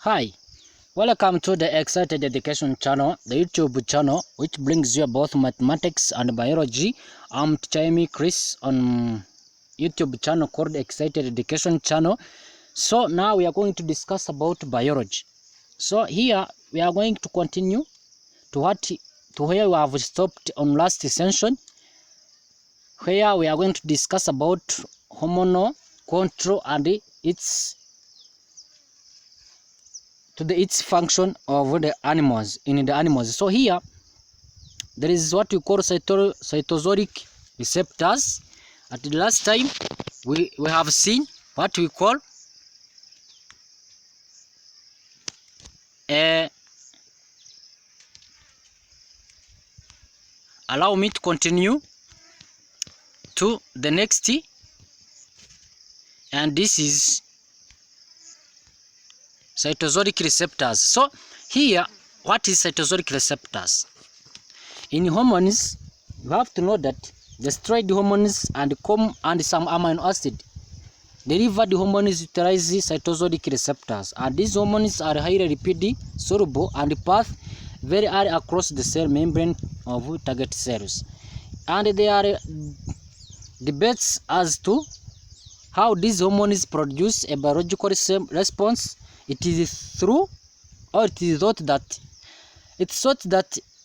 Hi, welcome to the Excited Education channel, the YouTube channel which brings you both mathematics and biology. I'm teacher Chris on YouTube channel called Excited Education channel. So now we are going to discuss about biology. So here we are going to continue to where we have stopped on last session, where we are going to discuss about hormonal control and its function of the animals in the animals. So here there is what we call cytosolic receptors. At the last time we have seen what we call allow me to continue to the next, and this is cytosolic receptors. So here, what is cytosolic receptors? In hormones, you have to know that the steroid hormones and some amino acid delivered hormones utilize cytosolic receptors, and these hormones are highly lipid soluble and pass very early across the cell membrane of target cells. And there are debates as to how these hormones produce a biological response. It is true, or it is thought that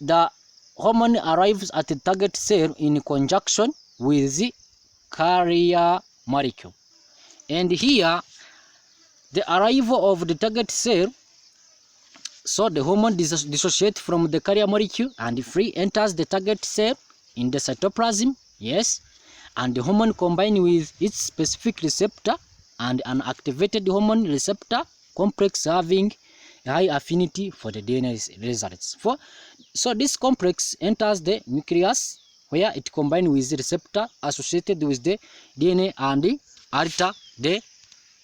the hormone arrives at the target cell in conjunction with the carrier molecule. And here, the arrival of the target cell, so the hormone dissociates from the carrier molecule and free enters the target cell in the cytoplasm, yes, and the hormone combines with its specific receptor and an activated hormone receptor complex having a high affinity for the DNA results. So this complex enters the nucleus where it combines with the receptor associated with the DNA and alter the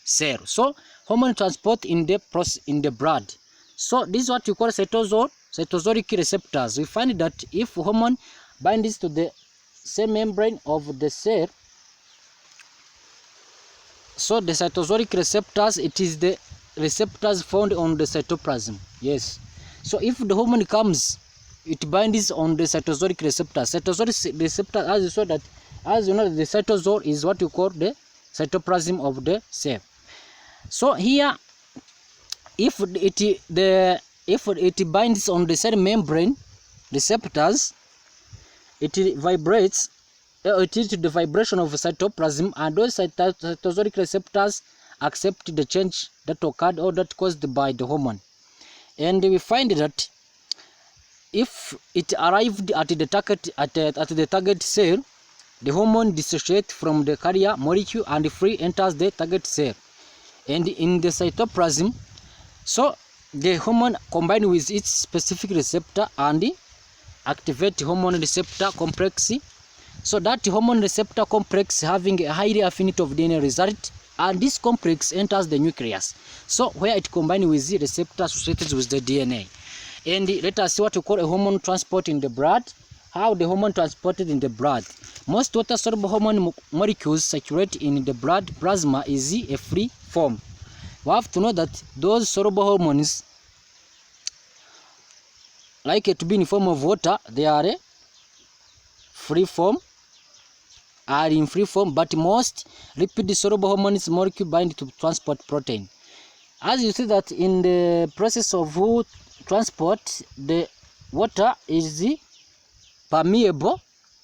cell. So hormone transport in the blood. So this is what we call cytosolic receptors. We find that if hormone binds to the cell membrane of the cell, so the cytosolic receptors, it is the receptors found on the cytoplasm, yes. So if the hormone comes, it binds on the cytosolic receptor. Cytosolic receptor, as you know, the cytosol is what you call the cytoplasm of the cell. So here, if it binds on the cell membrane receptors, it vibrates. It is the vibration of cytoplasm, and those cytosolic receptors accept the change that occurred or that caused by the hormone. And we find that if it arrived at the target cell, the hormone dissociates from the carrier molecule and free enters the target cell. And in the cytoplasm, so the hormone combined with its specific receptor and activate hormone receptor complex. So that hormone receptor complex having a high affinity of DNA result, and this complex enters the nucleus, so where it combines with the receptor associated with the DNA. And let us see what we call a hormone transport in the blood. How the hormone transported in the blood. Most water soluble hormone molecules circulate in the blood plasma is a free form. We have to know that those soluble hormones, like to be in form of water, they are a free form, but most lipid soluble hormones molecule bind to transport protein. As you see that in the process of transport, the water is permeable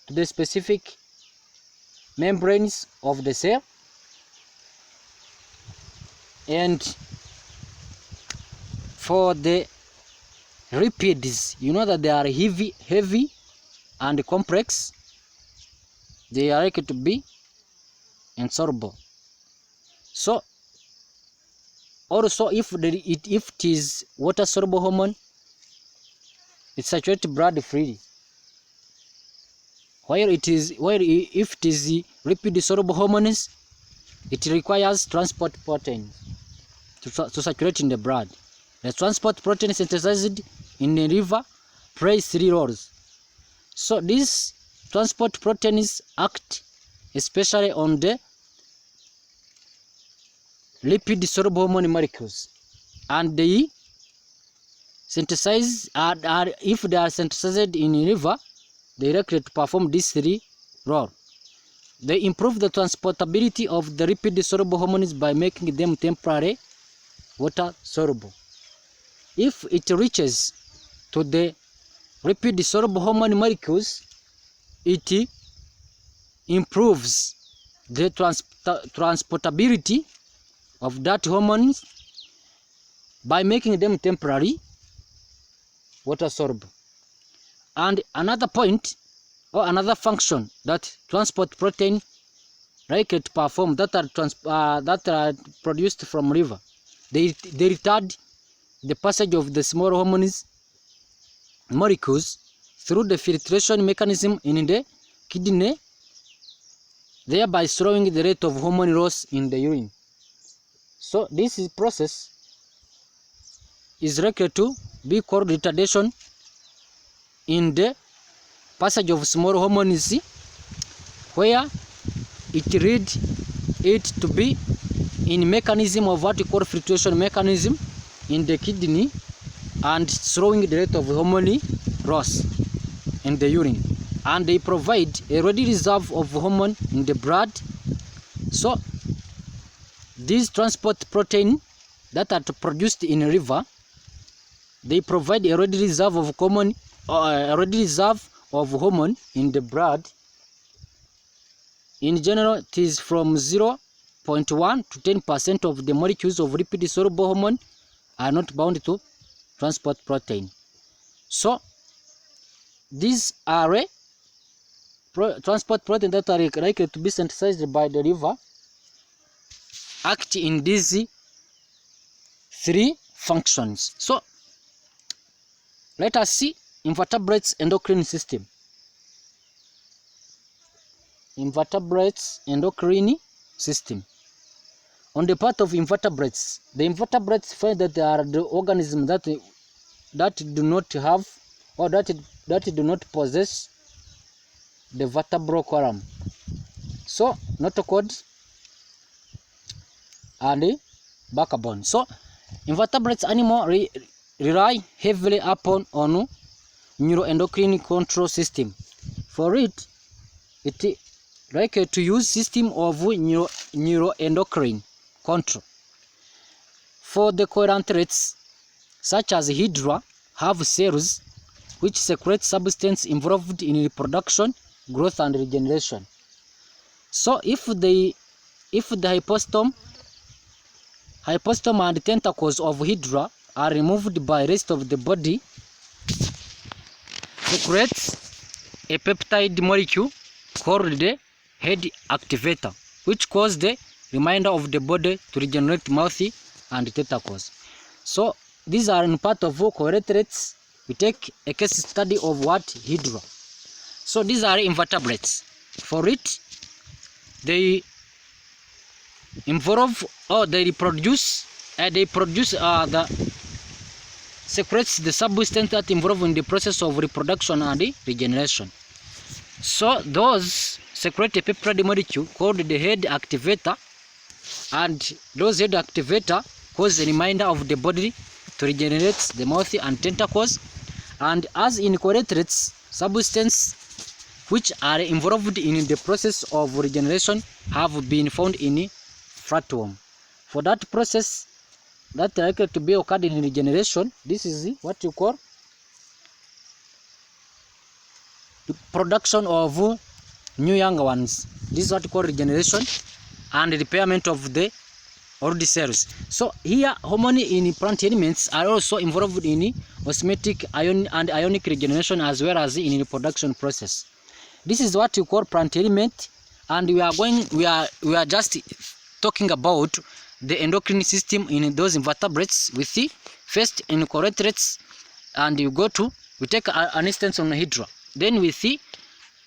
to the specific membranes of the cell, and for the lipids, you know that they are heavy and complex. They are likely to be insoluble. So also if it is water soluble hormone, it saturates blood freely. If it is lipid soluble hormones, it requires transport protein to circulate in the blood. The transport protein synthesized in the liver plays 3 roles. So these transport proteins act especially on the lipid soluble hormone molecules. and they synthesize, and if they are synthesized in liver, they are likely to perform these three roles. They improve the transportability of the lipid soluble hormones by making them temporarily water soluble. If it reaches to the lipid soluble hormone molecules, it improves the transportability of that hormones by making them temporarily water soluble. And another point or another function that transport protein likely to perform that are produced from liver, they retard the passage of the small hormones molecules through the filtration mechanism in the kidney, thereby slowing the rate of hormone loss in the urine. So this process is likely to be called retardation in the passage of small hormones, where it leads it to be in mechanism of what we call filtration mechanism in the kidney and slowing the rate of hormone loss in the urine. And they provide a ready reserve of hormone in the blood. So these transport protein that are produced in a liver, they provide a ready reserve of hormone in the blood. In general, it is from 0.1 to 10% of the molecules of lipid soluble hormone are not bound to transport protein. So these are transport protein that are likely to be synthesized by the liver, act in these three functions. So let us see invertebrates endocrine system. Invertebrates endocrine system. On the part of invertebrates, the invertebrates find that they are the organisms that do not have, or that do not possess the vertebral column. So notochord and the backbone. So invertebrates animal rely heavily upon neuroendocrine control system. For it likely to use system of neuroendocrine control. For the coelanthrates, such as Hydra, have cells which secrete substance involved in reproduction, growth, and regeneration. So if the hypostome and tentacles of Hydra are removed by rest of the body, secretes a peptide molecule called the head activator, which causes the remainder of the body to regenerate mouth and tentacles. So these are in part of coelanthrates. We take a case study of what Hydra. So these are invertebrates. For it, they involve, or they produce the secretes the substance that involved in the process of reproduction and regeneration. So those secrete a peptide molecule called the head activator, and those head activator cause the remainder of the body to regenerate the mouth and tentacles. And as in coelanthrates, substances which are involved in the process of regeneration have been found in flatworm. For that process that is likely to be occurred in regeneration, this is what you call the production of new young ones. This is what you call regeneration and repairment of the old cells. So here, hormone in plant elements are also involved in osmotic and ionic regeneration, as well as in reproduction process. This is what you call plant element, and we are just talking about the endocrine system in those invertebrates. We see first in coelanthrates, and we take an instance on Hydra. Then we see,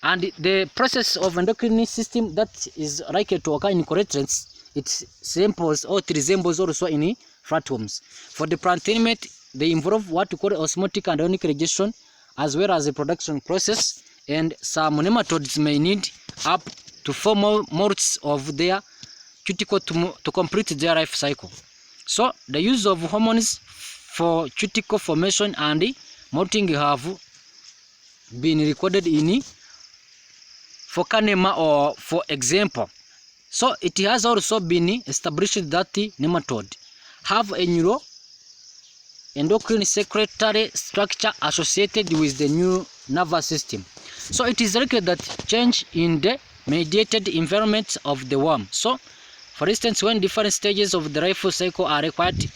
and the process of endocrine system that is likely to occur in coelanthrates, it resembles also in flatworms. For the plant element, they involve what we call osmotic and ionic regeneration, as well as the production process, and some nematodes may need up to 4 molts of their cuticle to complete their life cycle. So the use of hormones for cuticle formation and molting have been recorded in Phocanema, or for example. So it has also been established that nematode have a endocrine secretory structure associated with the nervous system. So it is likely that change in the mediated environment of the worm. So for instance, when different stages of the life cycle are quite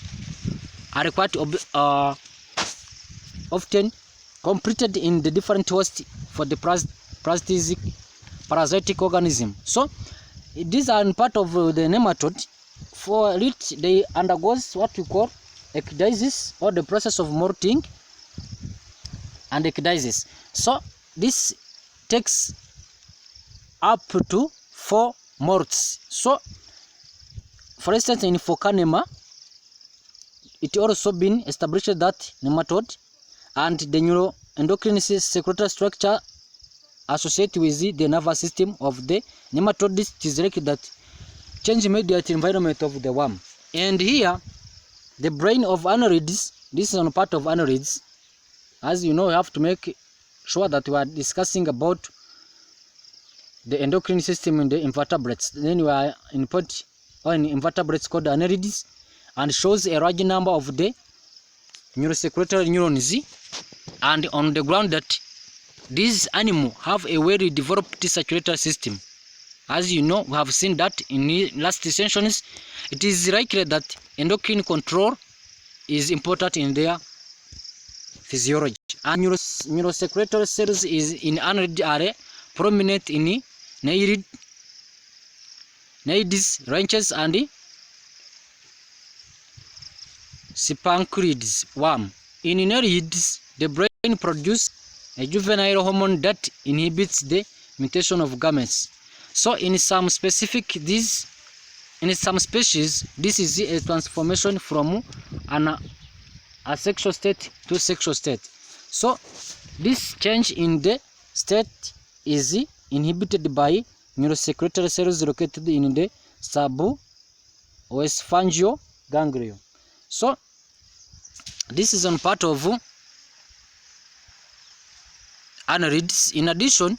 often completed in the different hosts for the parasitic organism. So these are part of the nematode. For it, they undergoes what we call ecdysis, or the process of molting and ecdysis. So this takes up to 4 molts. So for instance, in Phocanema, it also been established that nematode and the neuroendocrine secretory structure associated with the nervous system of the nematode. This is likely that change mediate environment of the worm. And here, the brain of annelids, this is on part of annelids. As you know, you have to make sure that we are discussing about the endocrine system in the invertebrates. Then we are in part or in invertebrates called annelids, and shows a large number of the neurosecretory neurons, and on the ground that these animals have a well developed circulatory system. As you know, we have seen that in the last sessions. It is likely that endocrine control is important in their physiology. And neurosecretory cells is in annelid are prominent in naids, ranches, and spincurids worm. In naids, the brain produces a juvenile hormone that inhibits the mutation of gametes. So in some species, this is a transformation from an asexual state to sexual state. So this change in the state is inhibited by neurosecretory cells located in the suboesophageal ganglion. So this is on part of annelids. In addition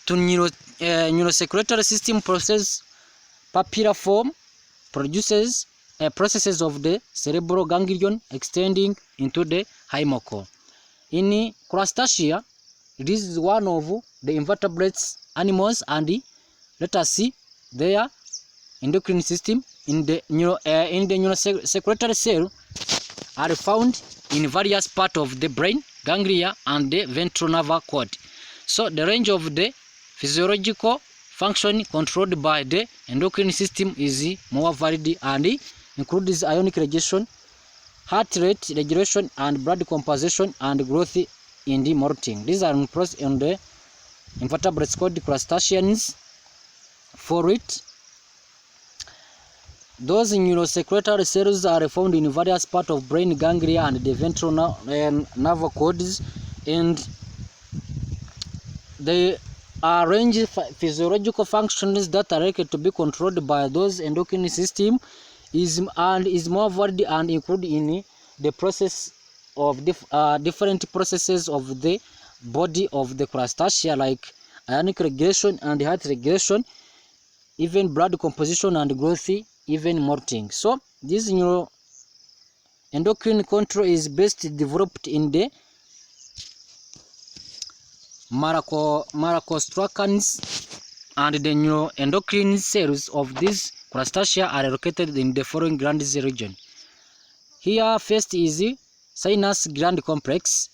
to neurosecretory system process, papilliform produces processes of the cerebral ganglion extending into the hypothalamus. In Crustacea, this is one of the invertebrates animals, and let us see their endocrine system. In the neurosecretory cell are found in various parts of the brain, ganglia, and the ventral nerve cord. So the range of the physiological function controlled by the endocrine system is more varied and includes ionic regulation, heart rate regulation, and blood composition and growth in the molting. These are on the invertebrates called crustaceans. For it, those neurosecretory cells are found in various parts of brain, ganglia, and the ventral nerve cords, and they arrange physiological functions that are likely to be controlled by those endocrine system is more varied and include in the process of different processes of the body of the crustacea, like ionic regulation and heart regulation, even blood composition and growth, even molting. So this endocrine control is best developed in the molluscs, and the neuroendocrine cells of these crustacea are located in the following glands region. Here first is the sinus gland complex,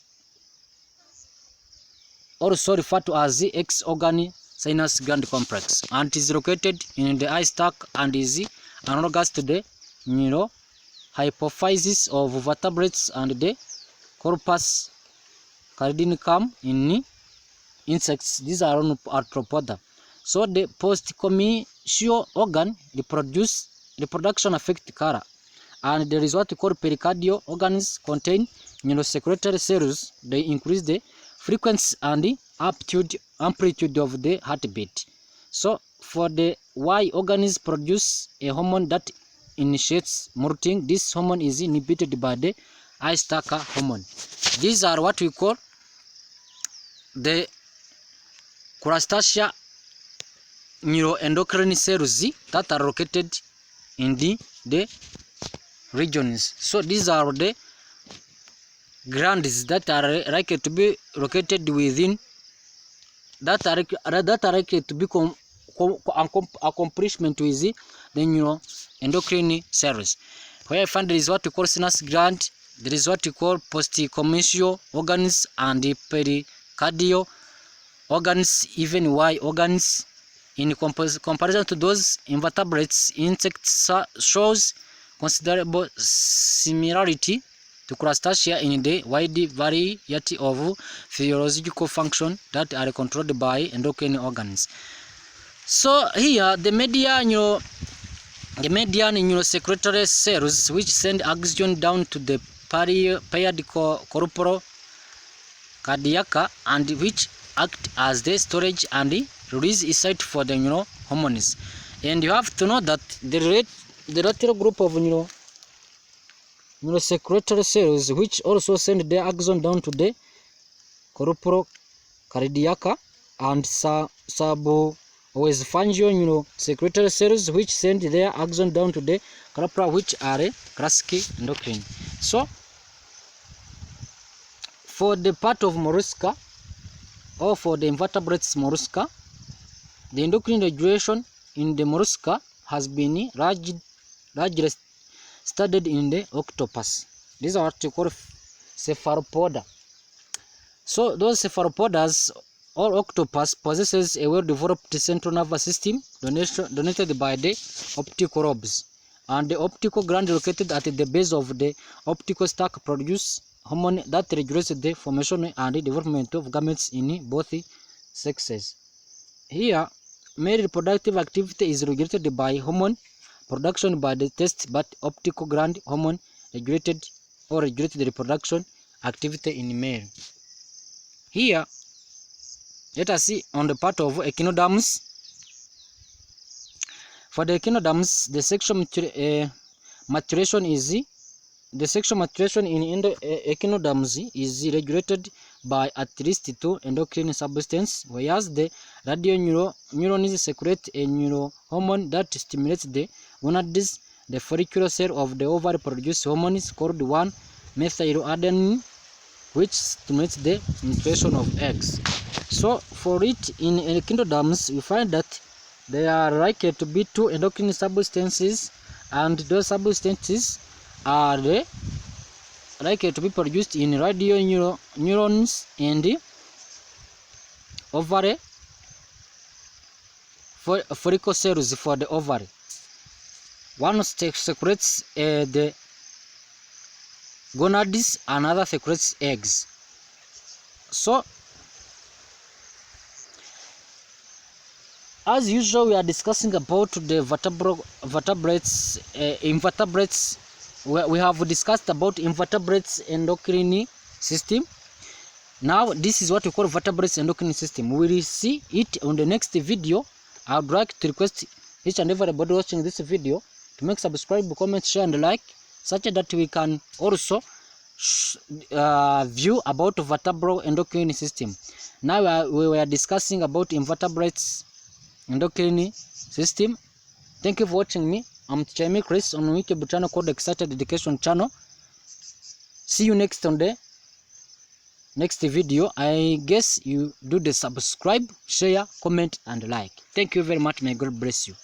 also referred to as the X-organ sinus gland complex, and it is located in the eye stalk and is analogous to the hypophysis of vertebrates and the corpus callosum in insects. These are arthropods. So the postcommissure organ reproduction affect color, and there is what we call pericardial organs contain neurosecretory cells. They increase the frequency and the amplitude of the heartbeat. So for the Y organs produce a hormone that initiates molting. This hormone is inhibited by the eye stalker hormone. These are what we call the Crustacea neuroendocrine cells that are located in the regions. So these are the glands that are likely to be located within, that are likely to be accomplishment with the neuroendocrine cells. Where I find there is what we call sinus gland, there is what we call postcommissure organs and pericardial organs, even Y organs. In comparison to those invertebrates, insects shows considerable similarity to Crustacea in the wide variety of physiological functions that are controlled by endocrine organs. So here the median neurosecretory cells, which send oxygen down to the paired corporal cardiaca, and which act as the storage and release site for the neurohormones. And you have to know that the lateral group of neurosecretory cells, which also send their oxygen down to the corporal cardiaca, and subophageal neurosecretory cells, which send their oxygen down to the corporal, which are classic endocrine. So for the part of mollusca, or for the invertebrates mollusca, the endocrine regulation in the mollusca has been largely studied in the octopus. These are what you call cephalopoda. So those cephalopods or octopus possesses a well-developed central nervous system dominated by the optical lobes, and the optical gland located at the base of the optical stalk produce hormone that regulates the formation and development of gametes in both sexes. Here, male reproductive activity is regulated by hormone production by the test, but optical gland hormone regulated the reproduction activity in male. Here, let us see on the part of echinoderms. For the echinoderms, the sexual maturation in echinoderms is regulated by at least 2 endocrine substances, whereas the radioneurons secrete a neurohormone that stimulates the gonads. The follicular cell of the ovary produces hormones called 1-methyladenine, which stimulates the nutrition of eggs. So for it, in echinoderms, we find that there are likely to be 2 endocrine substances, and those substances are likely to be produced in radioneurons and ovary follicle cells. For the ovary, one secretes the gonads, another secretes eggs. So as usual, we are discussing about the invertebrates. We have discussed about invertebrates endocrine system. Now this is what we call vertebrates endocrine system. We will see it on the next video. I would like to request each and everybody watching this video to make subscribe, comment, share and like, such that we can also view about vertebral endocrine system. Now we were discussing about invertebrates endocrine system. Thank you for watching me. I'm Teacher Chris on YouTube channel called Excited Education Channel. See you next on the next video. I guess you do the subscribe, share, comment and like. Thank you very much. May God bless you.